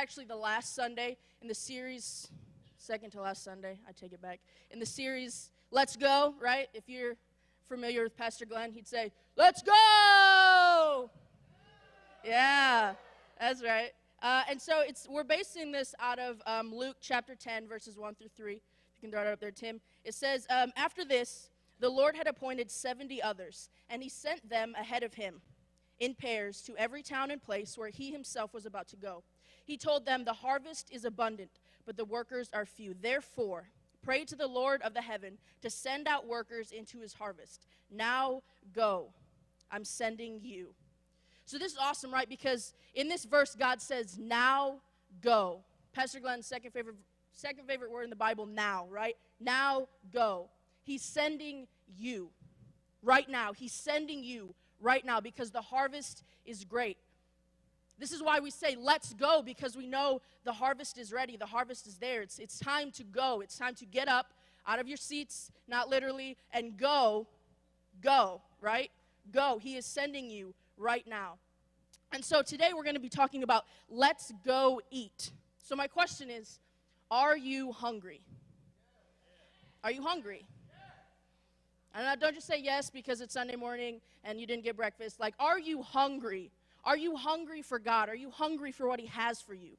actually the last Sunday in the series, second to last Sunday, I take it back, in the series, Let's Go, right? If you're familiar with Pastor Glenn, he'd say, "Let's go!" Yeah, that's right. And so we're basing this out of Luke chapter 10, verses 1 through 3. If you can throw it up there, Tim. It says, after this, the Lord had appointed 70 others, and he sent them ahead of him in pairs to every town and place where he himself was about to go. He told them, the harvest is abundant, but the workers are few. Therefore, pray to the Lord of the heaven to send out workers into his harvest. Now go, I'm sending you. So this is awesome, right? Because in this verse, God says, now go. Pastor Glenn's second favorite word in the Bible, now, right? Now go. He's sending you right now. He's sending you right now because the harvest is great. This is why we say, let's go, because we know the harvest is ready. The harvest is there. It's time to go. It's time to get up out of your seats, not literally, and go, right? Go. He is sending you right now. And so today we're going to be talking about let's go eat. So my question is, are you hungry? Are you hungry? And don't just say yes because it's Sunday morning and you didn't get breakfast. Like, are you hungry? Are you hungry for God? Are you hungry for what he has for you?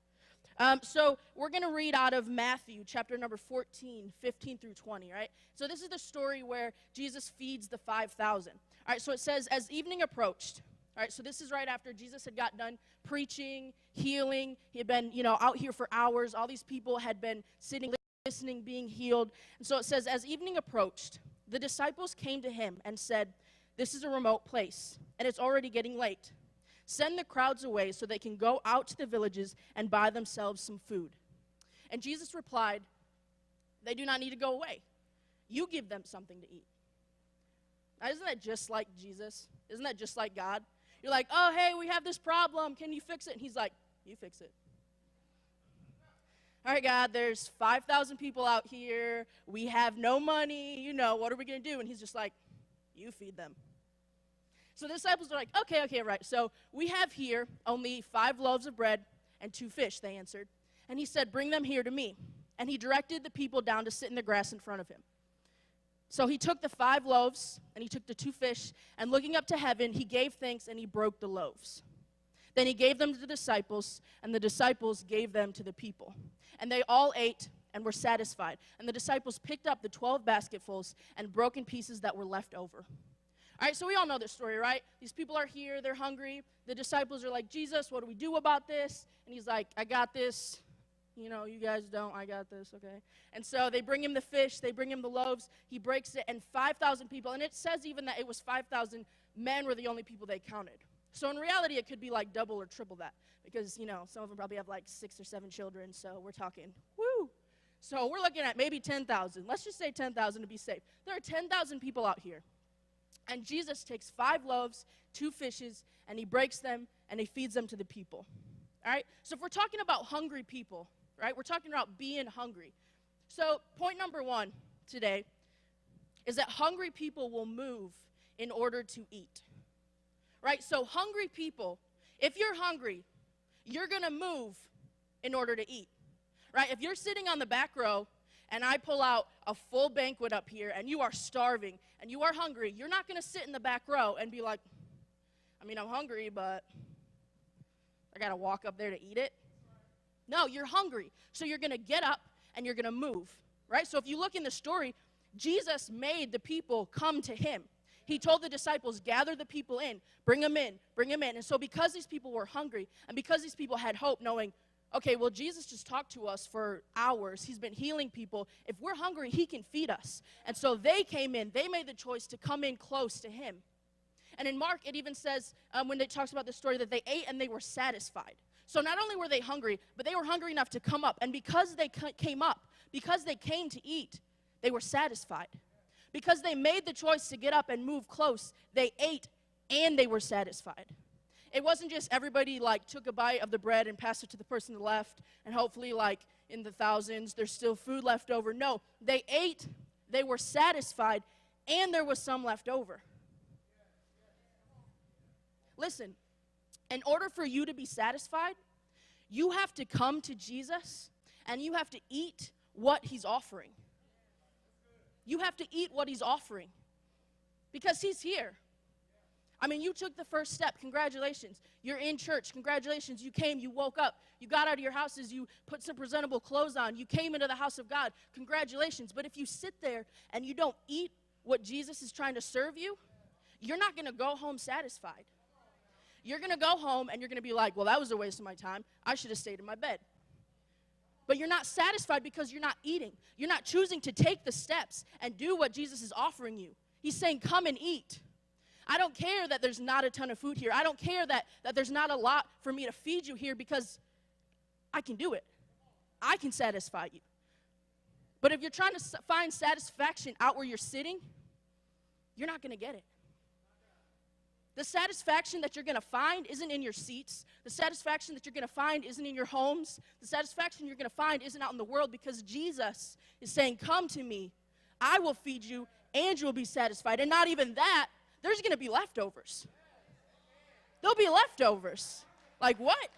So we're going to read out of Matthew chapter number 14, 15 through 20, right? So this is the story where Jesus feeds the 5,000. All right, so it says, as evening approached, all right, so this is right after Jesus had got done preaching, healing. He had been, out here for hours. All these people had been sitting, listening, being healed. And so it says, as evening approached, the disciples came to him and said, this is a remote place, and it's already getting late. Send the crowds away so they can go out to the villages and buy themselves some food. And Jesus replied, they do not need to go away. You give them something to eat. Now, isn't that just like Jesus? Isn't that just like God? You're like, oh, hey, we have this problem. Can you fix it? And he's like, you fix it. All right, God, there's 5,000 people out here. We have no money. What are we going to do? And he's just like, you feed them. So the disciples are like, okay, right. So we have here only 5 loaves of bread and 2 fish, they answered. And he said, bring them here to me. And he directed the people down to sit in the grass in front of him. So he took the 5 loaves and he took the 2 fish, and looking up to heaven, he gave thanks and he broke the loaves. Then he gave them to the disciples, and the disciples gave them to the people. And they all ate and were satisfied. And the disciples picked up the 12 basketfuls and broken pieces that were left over. All right, so we all know this story, right? These people are here, they're hungry. The disciples are like, Jesus, what do we do about this? And he's like, I got this. You guys don't, I got this, okay? And so they bring him the fish, they bring him the loaves, he breaks it, and 5,000 people, and it says even that it was 5,000 men were the only people they counted. So in reality, it could be like double or triple that, because, some of them probably have like 6 or 7 children, so we're talking, woo! So we're looking at maybe 10,000. Let's just say 10,000 to be safe. There are 10,000 people out here. And Jesus takes 5 loaves, 2 fishes, and he breaks them, and he feeds them to the people. All right? So if we're talking about hungry people, right, we're talking about being hungry. So point number 1 today is that hungry people will move in order to eat. Right? So hungry people, if you're hungry, you're going to move in order to eat. Right? If you're sitting on the back row, and I pull out a full banquet up here, and you are starving, and you are hungry, you're not going to sit in the back row and be like, I'm hungry, but I got to walk up there to eat it. No, you're hungry. So you're going to get up, and you're going to move, right? So if you look in the story, Jesus made the people come to him. He told the disciples, gather the people in, bring them in, bring them in. And so because these people were hungry, and because these people had hope, knowing, okay, well, Jesus just talked to us for hours. He's been healing people. If we're hungry, he can feed us. And so they came in. They made the choice to come in close to him. And in Mark, it even says, when it talks about the story, that they ate and they were satisfied. So not only were they hungry, but they were hungry enough to come up. And because they came up, because they came to eat, they were satisfied. Because they made the choice to get up and move close, they ate and they were satisfied. It wasn't just everybody took a bite of the bread and passed it to the person to the left, and hopefully in the thousands there's still food left over. No, they ate, they were satisfied, and there was some left over. Listen, in order for you to be satisfied, You have to come to Jesus, and you have to eat what he's offering. You have to eat what he's offering, because he's here. I mean, you took the first step. Congratulations. You're in church. Congratulations. You came. You woke up. You got out of your houses. You put some presentable clothes on. You came into the house of God. Congratulations. But if you sit there and you don't eat what Jesus is trying to serve you, you're not going to go home satisfied. You're going to go home and you're going to be like, well, that was a waste of my time. I should have stayed in my bed. But you're not satisfied because you're not eating. You're not choosing to take the steps and do what Jesus is offering you. He's saying, come and eat. I don't care that there's not a ton of food here. I don't care that there's not a lot for me to feed you here, because I can do it. I can satisfy you. But if you're trying to find satisfaction out where you're sitting, you're not going to get it. The satisfaction that you're going to find isn't in your seats. The satisfaction that you're going to find isn't in your homes. The satisfaction you're going to find isn't out in the world, because Jesus is saying, come to me. I will feed you and you'll be satisfied. And not even that, there's going to be leftovers. There'll be leftovers. Like what?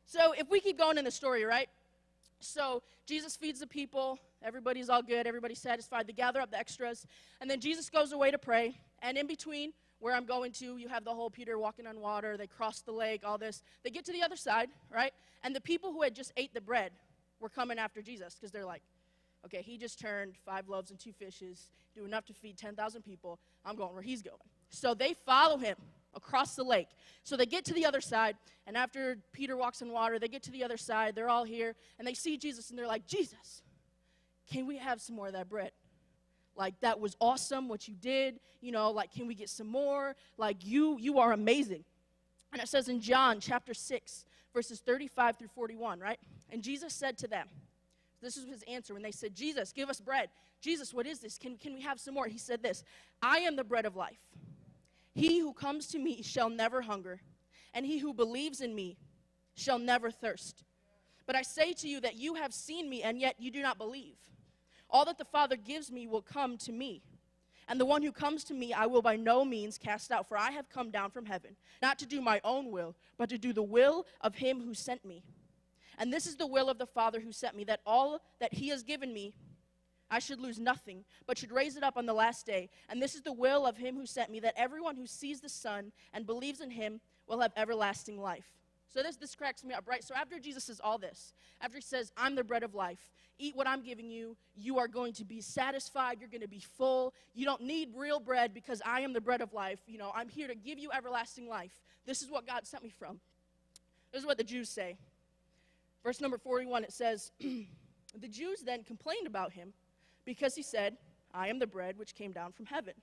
So if we keep going in the story, right? So Jesus feeds the people. Everybody's all good. Everybody's satisfied. They gather up the extras. And then Jesus goes away to pray. And in between where I'm going to, you have the whole Peter walking on water. They cross the lake, all this. They get to the other side, right? And the people who had just ate the bread were coming after Jesus, because they're like, okay, he just turned 5 loaves and 2 fishes, do enough to feed 10,000 people. I'm going where he's going. So they follow him across the lake. So they get to the other side, and after Peter walks on water, they get to the other side. They're all here, and they see Jesus, and they're like, Jesus, can we have some more of that bread? Like, that was awesome what you did. You know, like, can we get some more? Like, you are amazing. And it says in John chapter 6, verses 35 through 41, right? And Jesus said to them, this is his answer when they said, Jesus, give us bread. Jesus, what is this? Can we have some more? He said this, I am the bread of life. He who comes to me shall never hunger, and he who believes in me shall never thirst. But I say to you that you have seen me, and yet you do not believe. All that the Father gives me will come to me, and the one who comes to me I will by no means cast out, for I have come down from heaven, not to do my own will, but to do the will of him who sent me. And this is the will of the Father who sent me, that all that he has given me, I should lose nothing, but should raise it up on the last day. And this is the will of him who sent me, that everyone who sees the Son and believes in him will have everlasting life. So this cracks me up, right? So after Jesus says all this, after he says, I'm the bread of life, eat what I'm giving you, you are going to be satisfied, you're going to be full, you don't need real bread because I am the bread of life, you know, I'm here to give you everlasting life. This is what God sent me from. This is what the Jews say. Verse number 41, it says, the Jews then complained about him because he said, I am the bread which came down from heaven.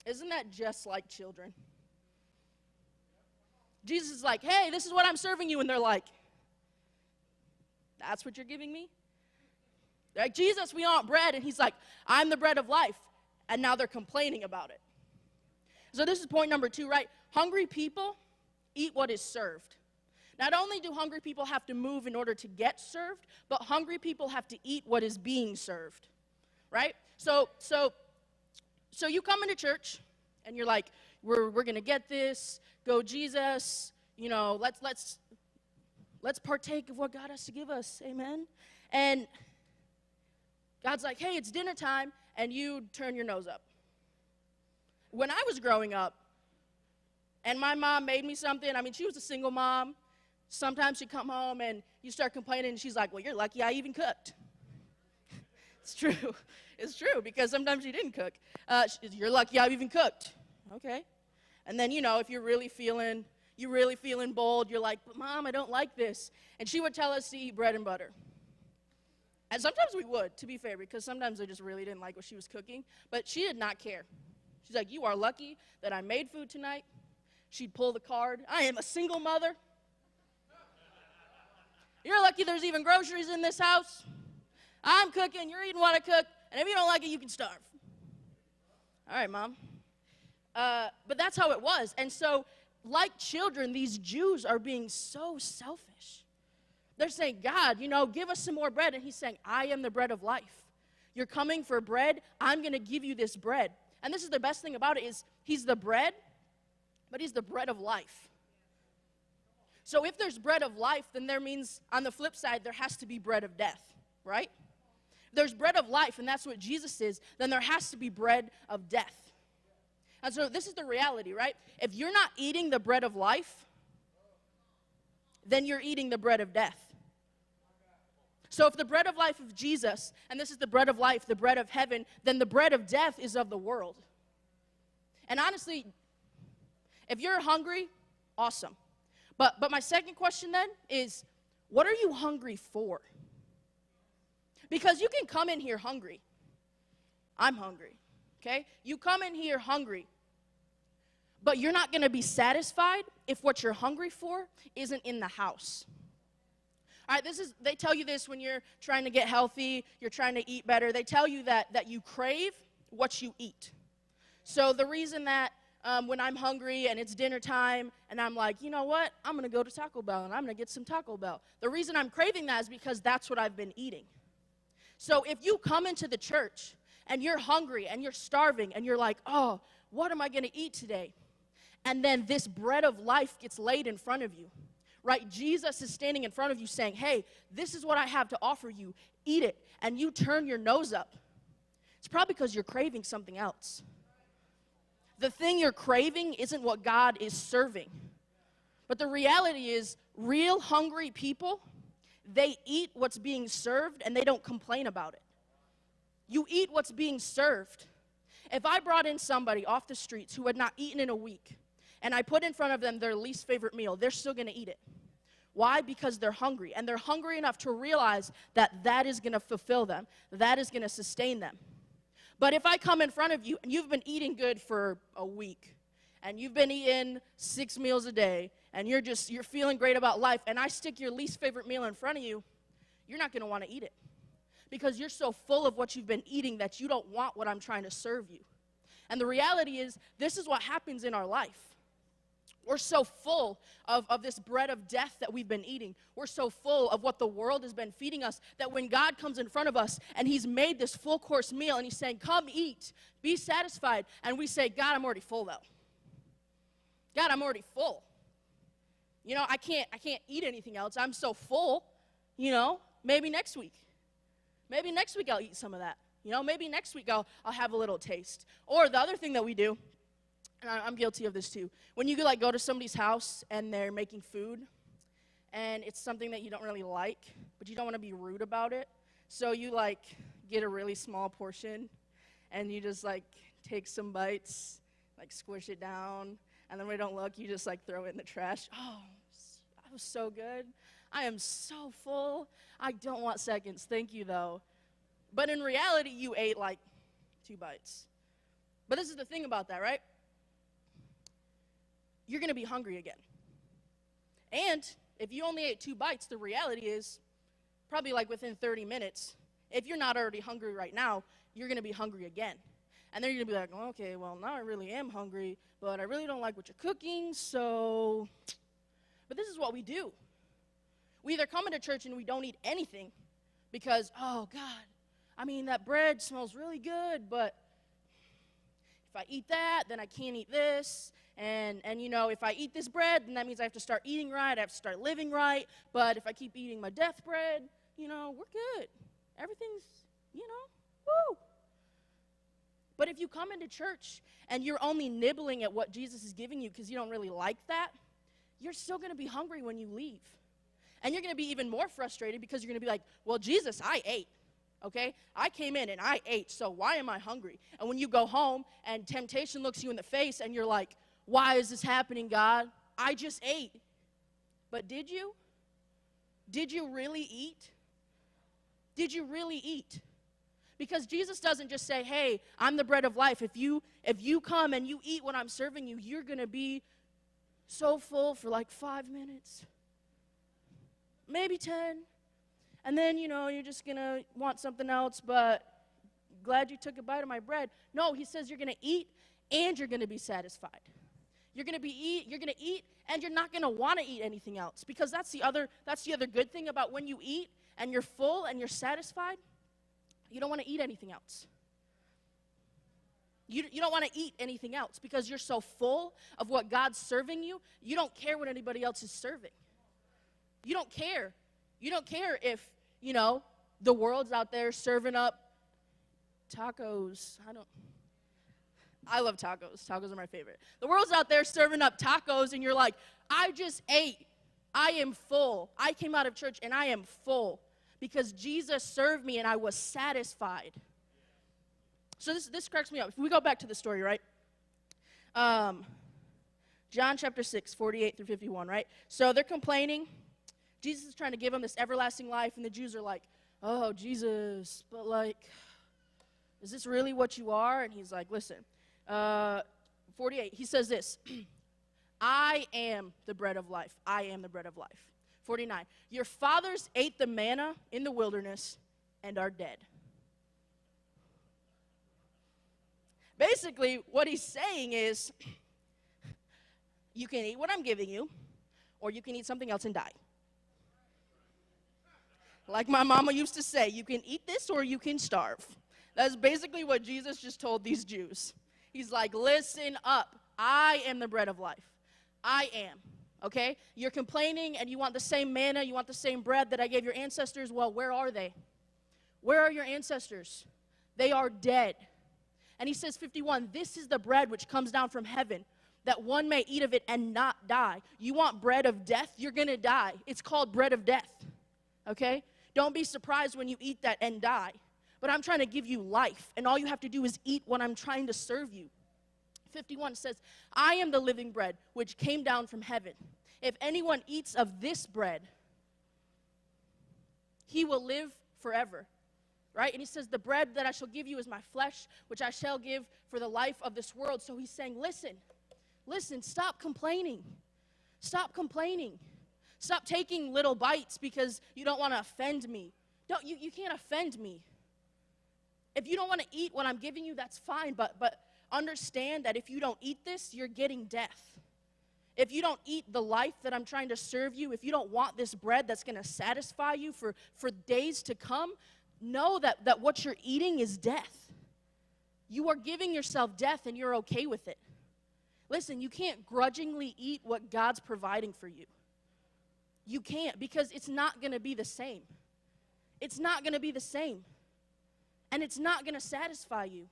Isn't that just like children? Jesus is like, hey, this is what I'm serving you. And they're like, that's what you're giving me? They're like, Jesus, we want bread. And he's like, I'm the bread of life. And now they're complaining about it. So this is point number 2, right? Hungry people eat what is served. Not only do hungry people have to move in order to get served, but hungry people have to eat what is being served, right? So you come into church, and you're like, we're going to get this, go Jesus, you know, let's partake of what God has to give us, amen? And God's like, hey, it's dinner time, and you turn your nose up. When I was growing up, and my mom made me something, I mean, she was a single mom. Sometimes she'd come home and you start complaining, and she's like, well, you're lucky I even cooked. It's true. It's true, because sometimes she didn't cook. You're lucky I even cooked. Okay. And then, you know, if you're really feeling bold, you're like, but Mom, I don't like this. And she would tell us to eat bread and butter. And sometimes we would, to be fair, because sometimes I just really didn't like what she was cooking. But she did not care. She's like, you are lucky that I made food tonight. She'd pull the card. I am a single mother. You're lucky there's even groceries in this house. I'm cooking, you're eating what I cook, and if you don't like it, you can starve. All right, Mom. But that's how it was. And so, like children, these Jews are being so selfish. They're saying, God, you know, give us some more bread. And he's saying, I am the bread of life. You're coming for bread. I'm going to give you this bread. And this is the best thing about it is he's the bread, but he's the bread of life. So if there's bread of life, then there means on the flip side, there has to be bread of death, right? If there's bread of life, and that's what Jesus is, then there has to be bread of death. And so this is the reality, right? If you're not eating the bread of life, then you're eating the bread of death. So if the bread of life of Jesus, and this is the bread of life, the bread of heaven, then the bread of death is of the world. And honestly, if you're hungry, awesome. But my second question then is, what are you hungry for? Because you can come in here hungry. I'm hungry, okay? You come in here hungry, but you're not going to be satisfied if what you're hungry for isn't in the house. All right, they tell you this when you're trying to get healthy, you're trying to eat better. They tell you that you crave what you eat. So the reason that when I'm hungry and it's dinner time and I'm like, you know what, I'm going to go to Taco Bell and I'm going to get some Taco Bell. The reason I'm craving that is because that's what I've been eating. So if you come into the church and you're hungry and you're starving and you're like, oh, what am I going to eat today? And then this bread of life gets laid in front of you, right? Jesus is standing in front of you saying, hey, this is what I have to offer you. Eat it. And you turn your nose up. It's probably because you're craving something else. The thing you're craving isn't what God is serving. But the reality is, real hungry people, they eat what's being served and they don't complain about it. You eat what's being served. If I brought in somebody off the streets who had not eaten in a week, and I put in front of them their least favorite meal, they're still going to eat it. Why? Because they're hungry. And they're hungry enough to realize that that is going to fulfill them. That is going to sustain them. But if I come in front of you and you've been eating good for a week, and you've been eating 6 meals a day, and you're feeling great about life, and I stick your least favorite meal in front of you, you're not going to want to eat it. Because you're so full of what you've been eating that you don't want what I'm trying to serve you. And the reality is, this is what happens in our life. We're so full of this bread of death that we've been eating. We're so full of what the world has been feeding us that when God comes in front of us and he's made this full course meal and he's saying, come eat, be satisfied. And we say, God, I'm already full though. God, I'm already full. You know, I can't eat anything else. I'm so full, you know, maybe next week. Maybe next week I'll eat some of that. You know, maybe next week I'll have a little taste. Or the other thing that we do, and I'm guilty of this too, when you go to somebody's house and they're making food, and it's something that you don't really like, but you don't want to be rude about it, so you get a really small portion, and you just take some bites, squish it down, and then when you don't look, you just throw it in the trash. Oh, that was so good. I am so full. I don't want seconds. Thank you, though. But in reality, you ate 2 bites. But this is the thing about that, right? You're going to be hungry again. And if you only ate 2 bites, the reality is probably within 30 minutes, if you're not already hungry right now, you're going to be hungry again. And then you're going to be like, okay, well, now I really am hungry, but I really don't like what you're cooking, so. But this is what we do. We either come into church and we don't eat anything because, oh, God, I mean, that bread smells really good, but if I eat that, then I can't eat this. And you know, if I eat this bread, then that means I have to start eating right. I have to start living right. But if I keep eating my death bread, you know, we're good. Everything's, you know, woo. But if you come into church and you're only nibbling at what Jesus is giving you because you don't really like that, you're still going to be hungry when you leave. And you're going to be even more frustrated because you're going to be like, well, Jesus, I ate. Okay? I came in and I ate, so why am I hungry? And when you go home and temptation looks you in the face and you're like, why is this happening, God? I just ate. But did you? Did you really eat? Did you really eat? Because Jesus doesn't just say, hey, I'm the bread of life. If you come and you eat what I'm serving you, you're going to be so full for 5 minutes, maybe 10. And then, you know, you're just going to want something else, but glad you took a bite of my bread. No, he says you're going to eat and you're going to be satisfied. You're going to eat and you're not going to want to eat anything else, because that's the other good thing about when you eat and you're full and you're satisfied. You don't want to eat anything else. You don't want to eat anything else because you're so full of what God's serving you, you don't care what anybody else is serving. You don't care. You don't care if, the world's out there serving up tacos. I love tacos. Tacos are my favorite. The world's out there serving up tacos, and you're like, I just ate. I am full. I came out of church, and I am full because Jesus served me, and I was satisfied. So this cracks me up. If we go back to the story, right? John chapter 6, 48 through 51, right? So they're complaining. Jesus is trying to give them this everlasting life, and the Jews are like, oh, Jesus, but is this really what you are? And he's like, listen, 48, he says this, I am the bread of life. I am the bread of life. 49, your fathers ate the manna in the wilderness and are dead. Basically, what he's saying is, you can eat what I'm giving you, or you can eat something else and die. Like my mama used to say, you can eat this or you can starve. That's basically what Jesus just told these Jews. He's like, listen up. I am the bread of life. I am, okay? You're complaining and you want the same manna, you want the same bread that I gave your ancestors. Well, where are they? Where are your ancestors? They are dead. And he says, 51, this is the bread which comes down from heaven, that one may eat of it and not die. You want bread of death? You're going to die. It's called bread of death, okay? Don't be surprised when you eat that and die. But I'm trying to give you life, and all you have to do is eat what I'm trying to serve you. 51 says, I am the living bread which came down from heaven. If anyone eats of this bread, he will live forever. Right? And he says, the bread that I shall give you is my flesh, which I shall give for the life of this world. So he's saying, listen, stop complaining. Stop complaining. Stop taking little bites because you don't want to offend me. You can't offend me. If you don't want to eat what I'm giving you, that's fine, but understand that if you don't eat this, you're getting death. If you don't eat the life that I'm trying to serve you, if you don't want this bread that's going to satisfy you for days to come, know that what you're eating is death. You are giving yourself death and you're okay with it. Listen, you can't grudgingly eat what God's providing for you. You can't, because it's not going to be the same. It's not going to be the same. And it's not going to satisfy you.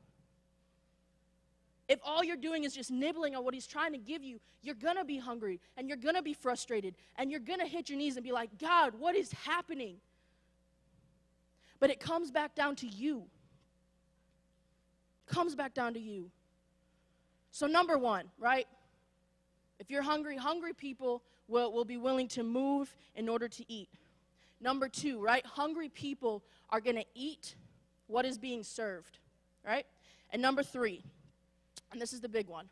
If all you're doing is just nibbling on what he's trying to give you, you're going to be hungry, and you're going to be frustrated, and you're going to hit your knees and be like, God, what is happening? But it comes back down to you. Comes back down to you. So number one, right? If you're hungry, hungry people will be willing to move in order to eat. Number two, right? Hungry people are going to eat what is being served, right? And number three, and this is the big one,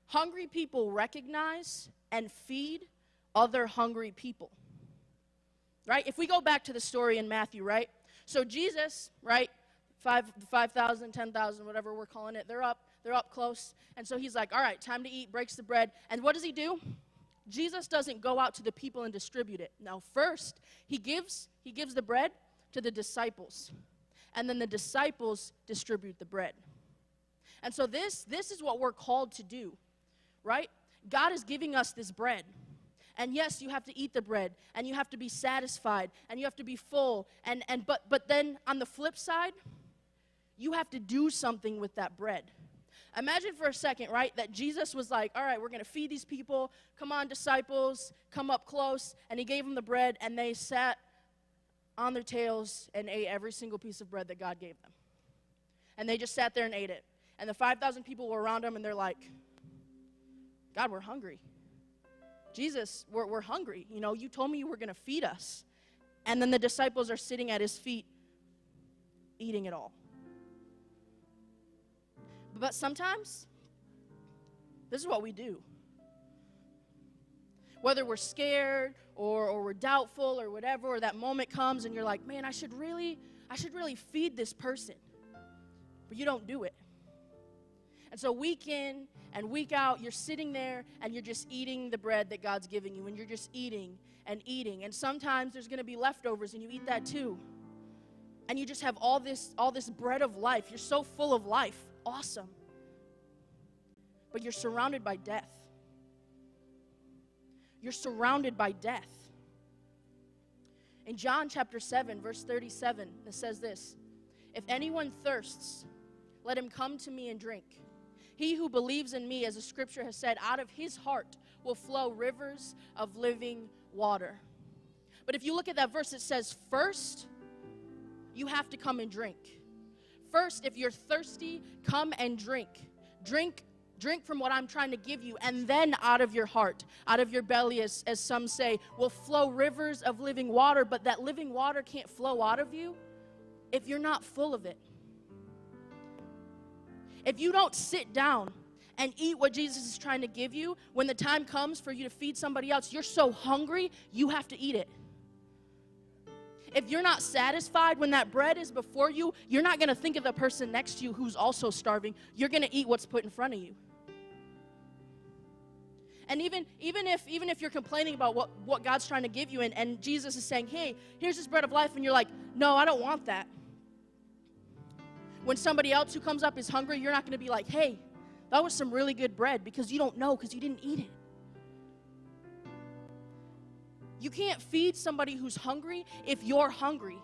hungry people recognize and feed other hungry people, right? If we go back to the story in Matthew, right? So Jesus, right, 5,000, 10,000, whatever we're calling it, they're up close. And so he's like, all right, time to eat, breaks the bread. And what does he do? Jesus doesn't go out to the people and distribute it. Now, first, he gives the bread to the disciples. And then the disciples distribute the bread. And so this is what we're called to do, right? God is giving us this bread. And yes, you have to eat the bread, and you have to be satisfied, and you have to be full. But then on the flip side, you have to do something with that bread. Imagine for a second, right, that Jesus was like, all right, we're going to feed these people. Come on, disciples, come up close. And he gave them the bread, and they sat on their tails and ate every single piece of bread that God gave them. And they just sat there and ate it. And the 5,000 people were around them, and they're like, God, we're hungry. Jesus, we're hungry. You know, you told me you were going to feed us. And then the disciples are sitting at his feet, eating it all. But sometimes, this is what we do. Whether we're scared or we're doubtful or whatever, or that moment comes and you're like, man, I should really feed this person. But you don't do it. And so week in and week out, you're sitting there and you're just eating the bread that God's giving you, and you're just eating and eating. And sometimes there's going to be leftovers, and you eat that too. And you just have all this bread of life. You're so full of life. Awesome. But you're surrounded by death. You're surrounded by death. In John chapter 7, verse 37, it says this, "If anyone thirsts, let him come to me and drink. He who believes in me, as the scripture has said, out of his heart will flow rivers of living water." But if you look at that verse, it says, first, you have to come and drink. First, if you're thirsty, come and drink. Drink from what I'm trying to give you, and then out of your heart, out of your belly, as some say, will flow rivers of living water. But that living water can't flow out of you if you're not full of it. If you don't sit down and eat what Jesus is trying to give you, when the time comes for you to feed somebody else, you're so hungry, you have to eat it. If you're not satisfied when that bread is before you, you're not going to think of the person next to you who's also starving. You're going to eat what's put in front of you. And even if you're complaining about what God's trying to give you, and Jesus is saying, hey, here's this bread of life, and you're like, no, I don't want that. When somebody else who comes up is hungry, you're not going to be like, hey, that was some really good bread, because you don't know, because you didn't eat it. You can't feed somebody who's hungry if you're hungry.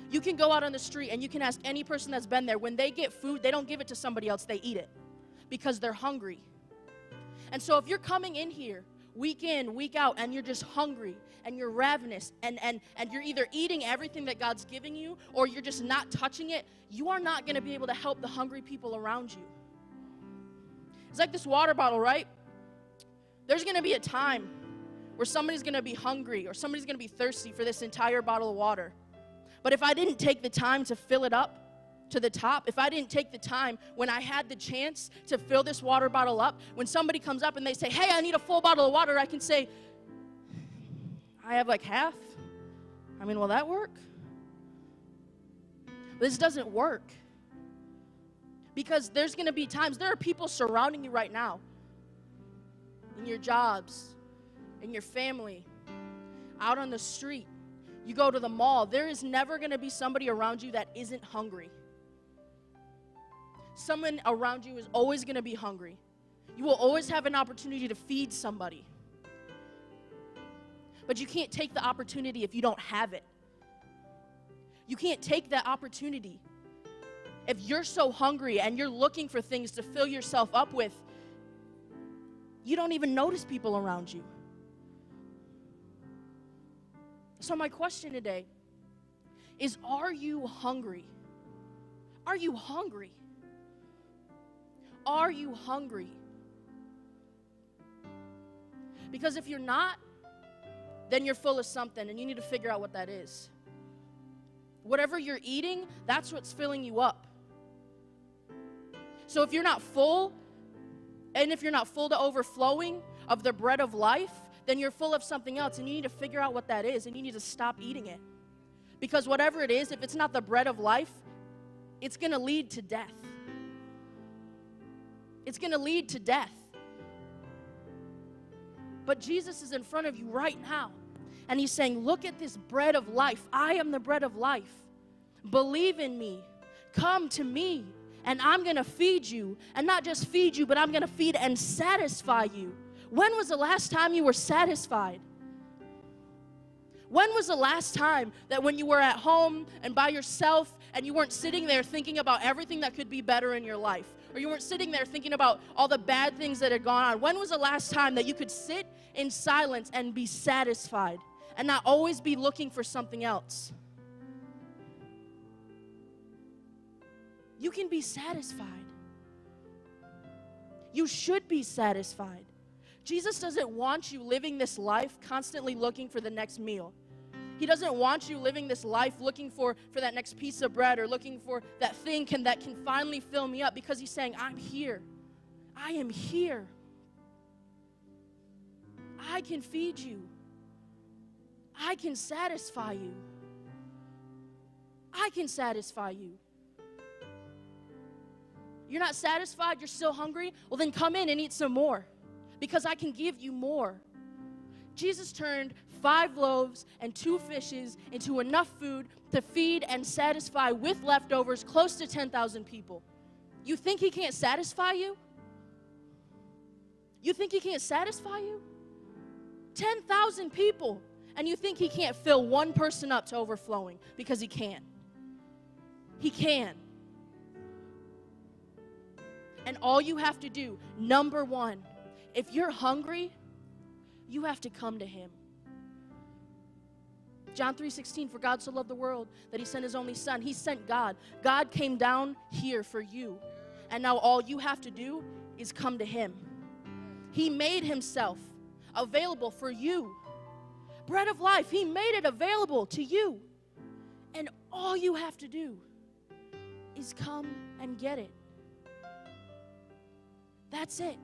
You can go out on the street and you can ask any person that's been there, when they get food, they don't give it to somebody else, they eat it because they're hungry. And so if you're coming in here week in, week out, and you're just hungry and you're ravenous and you're either eating everything that God's giving you or you're just not touching it, you are not going to be able to help the hungry people around you. It's like this water bottle, right? There's going to be a time where somebody's going to be hungry or somebody's going to be thirsty for this entire bottle of water. But if I didn't take the time to fill it up to the top, if I didn't take the time when I had the chance to fill this water bottle up, when somebody comes up and they say, hey, I need a full bottle of water, I can say, I have like half. I mean, will that work? This doesn't work. Because there's going to be times, there are people surrounding you right now, in your jobs, in your family, out on the street. You go to the mall, there is never going to be somebody around you that isn't hungry. Someone around you is always going to be hungry. You will always have an opportunity to feed somebody. But you can't take the opportunity if you don't have it. You can't take that opportunity. If you're so hungry and you're looking for things to fill yourself up with, you don't even notice people around you. So my question today is, are you hungry? Are you hungry? Are you hungry? Because if you're not, then you're full of something, and you need to figure out what that is. Whatever you're eating, that's what's filling you up. So if you're not full, and if you're not full to overflowing of the bread of life, then you're full of something else, and you need to figure out what that is, and you need to stop eating it. Because whatever it is, if it's not the bread of life, it's going to lead to death. It's going to lead to death. But Jesus is in front of you right now, and he's saying, look at this bread of life. I am the bread of life. Believe in me. Come to me, and I'm going to feed you. And not just feed you, but I'm going to feed and satisfy you. When was the last time you were satisfied? When was the last time that when you were at home and by yourself and you weren't sitting there thinking about everything that could be better in your life? Or you weren't sitting there thinking about all the bad things that had gone on? When was the last time that you could sit in silence and be satisfied and not always be looking for something else? You can be satisfied. You should be satisfied. Jesus doesn't want you living this life constantly looking for the next meal. He doesn't want you living this life looking for that next piece of bread or looking for that thing that can finally fill me up, because he's saying, I'm here. I am here. I can feed you. I can satisfy you. I can satisfy you. You're not satisfied? You're still hungry? Well, then come in and eat some more, because I can give you more. Jesus turned 5 loaves and 2 fishes into enough food to feed and satisfy with leftovers close to 10,000 people. You think he can't satisfy you? You think he can't satisfy you? 10,000 people. And you think he can't fill one person up to overflowing, because he can. He can. And all you have to do, number one, if you're hungry, you have to come to him. John 3:16, for God so loved the world that he sent his only son. He sent God. God came down here for you. And now all you have to do is come to him. He made himself available for you. Bread of life, he made it available to you. And all you have to do is come and get it. That's it.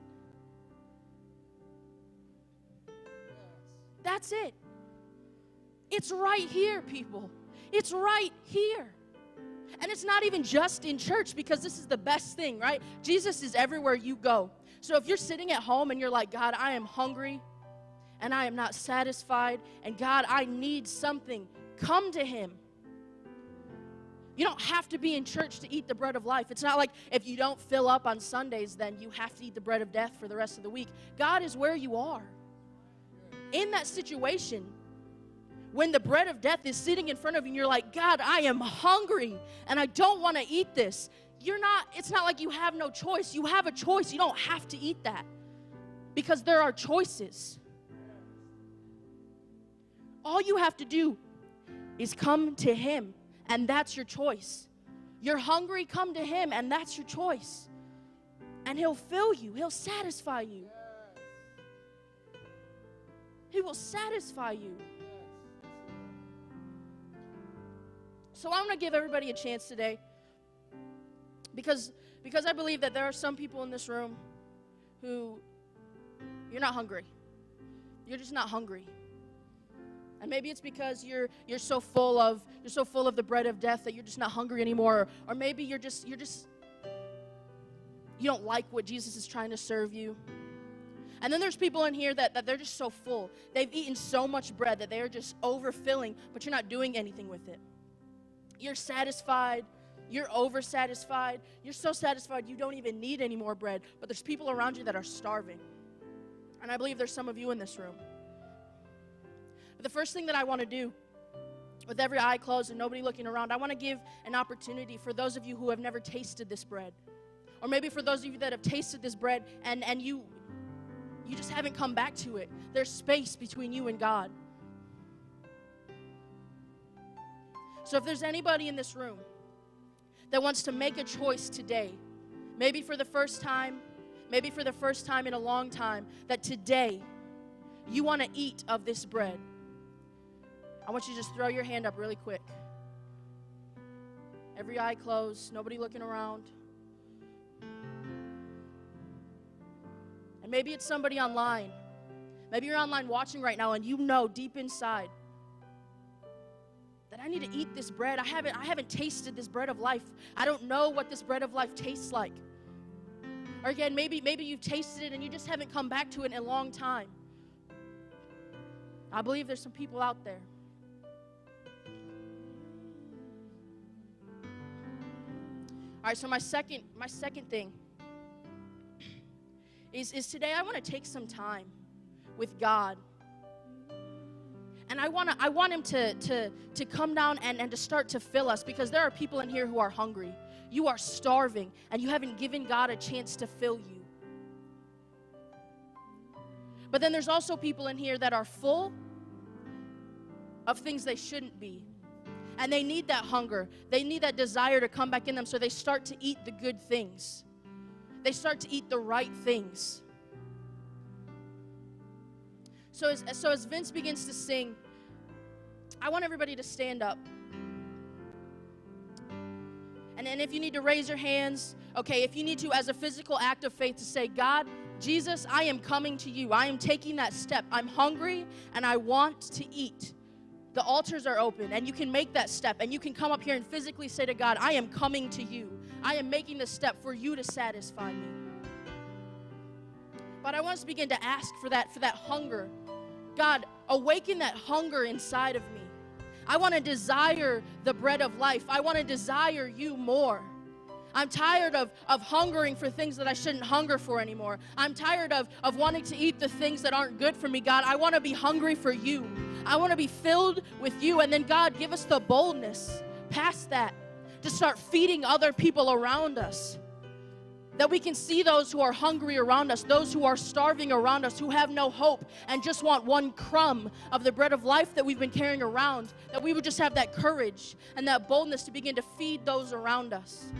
That's it. It's right here, people. It's right here. And it's not even just in church, because this is the best thing, right? Jesus is everywhere you go. So if you're sitting at home and you're like, God, I am hungry and I am not satisfied, and God, I need something, come to him. You don't have to be in church to eat the bread of life. It's not like if you don't fill up on Sundays, then you have to eat the bread of death for the rest of the week. God is where you are. In that situation, when the bread of death is sitting in front of you and you're like, God, I am hungry and I don't want to eat this. It's not like you have no choice. You have a choice. You don't have to eat that, because there are choices. All you have to do is come to him, and that's your choice. You're hungry, come to him, and that's your choice. And he'll fill you. He'll satisfy you. He will satisfy you. So I'm going to give everybody a chance today, because I believe that there are some people in this room who, you're not hungry. You're just not hungry. And maybe it's because you're so full of the bread of death that you're just not hungry anymore. Or maybe you don't like what Jesus is trying to serve you. And then there's people in here that they're just so full. They've eaten so much bread that they're just overfilling, but you're not doing anything with it. You're satisfied. You're oversatisfied. You're so satisfied you don't even need any more bread. But there's people around you that are starving. And I believe there's some of you in this room. But the first thing that I want to do, with every eye closed and nobody looking around, I want to give an opportunity for those of you who have never tasted this bread. Or maybe for those of you that have tasted this bread and you just haven't come back to it. There's space between you and God. So if there's anybody in this room that wants to make a choice today, maybe for the first time in a long time, that today you want to eat of this bread, I want you to just throw your hand up really quick. Every eye closed, nobody looking around. And maybe it's somebody online. Maybe you're online watching right now and you know deep inside that I need to eat this bread. I haven't tasted this bread of life. I don't know what this bread of life tastes like. Or again, maybe you've tasted it and you just haven't come back to it in a long time. I believe there's some people out there. All right, so my second thing is today I want to take some time with God. And I want him to come down and to start to fill us, because there are people in here who are hungry. You are starving, and you haven't given God a chance to fill you. But then there's also people in here that are full of things they shouldn't be. And they need that hunger. They need that desire to come back in them, so they start to eat the good things. They start to eat the right things. So as Vince begins to sing, I want everybody to stand up. And if you need to raise your hands, okay, if you need to, as a physical act of faith, to say, God, Jesus, I am coming to you. I am taking that step. I'm hungry and I want to eat. The altars are open, and you can make that step, and you can come up here and physically say to God, I am coming to you. I am making the step for you to satisfy me. But I want us to begin to ask for that hunger. God, awaken that hunger inside of me. I want to desire the bread of life. I want to desire you more. I'm tired of hungering for things that I shouldn't hunger for anymore. I'm tired of wanting to eat the things that aren't good for me. God, I want to be hungry for you. I want to be filled with you. And then, God, give us the boldness past that to start feeding other people around us. That we can see those who are hungry around us, those who are starving around us, who have no hope and just want one crumb of the bread of life that we've been carrying around, that we would just have that courage and that boldness to begin to feed those around us.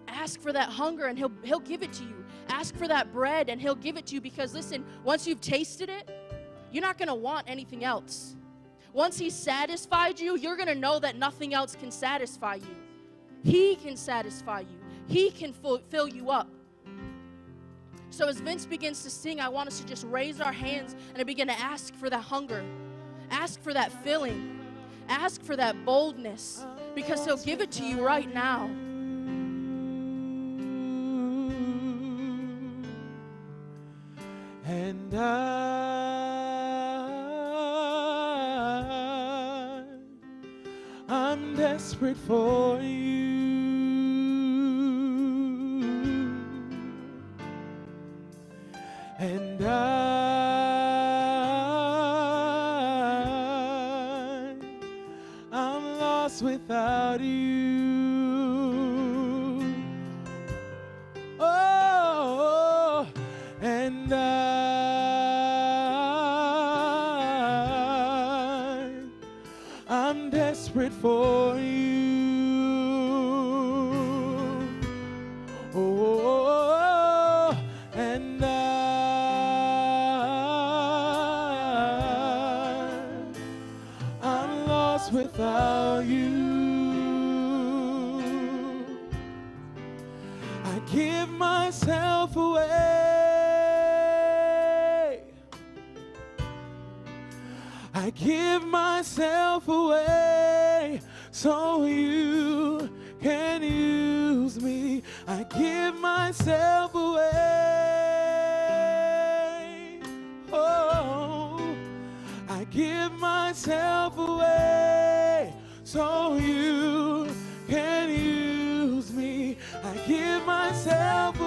Ask for that hunger and he'll give it to you. Ask for that bread and he'll give it to you, because listen, once you've tasted it, you're not going to want anything else. Once he's satisfied you, you're going to know that nothing else can satisfy you. He can satisfy you. He can fill you up. So as Vince begins to sing, I want us to just raise our hands and begin to ask for that hunger. Ask for that filling. Ask for that boldness, because he'll give it to you right now. And I'm desperate for you. And I'm lost without you. Oh, and I'm desperate for you. Oh, and I'm lost without you. I give myself away. I give myself away so you can use me. I give myself away. Oh, I give myself away so you can use me. I give myself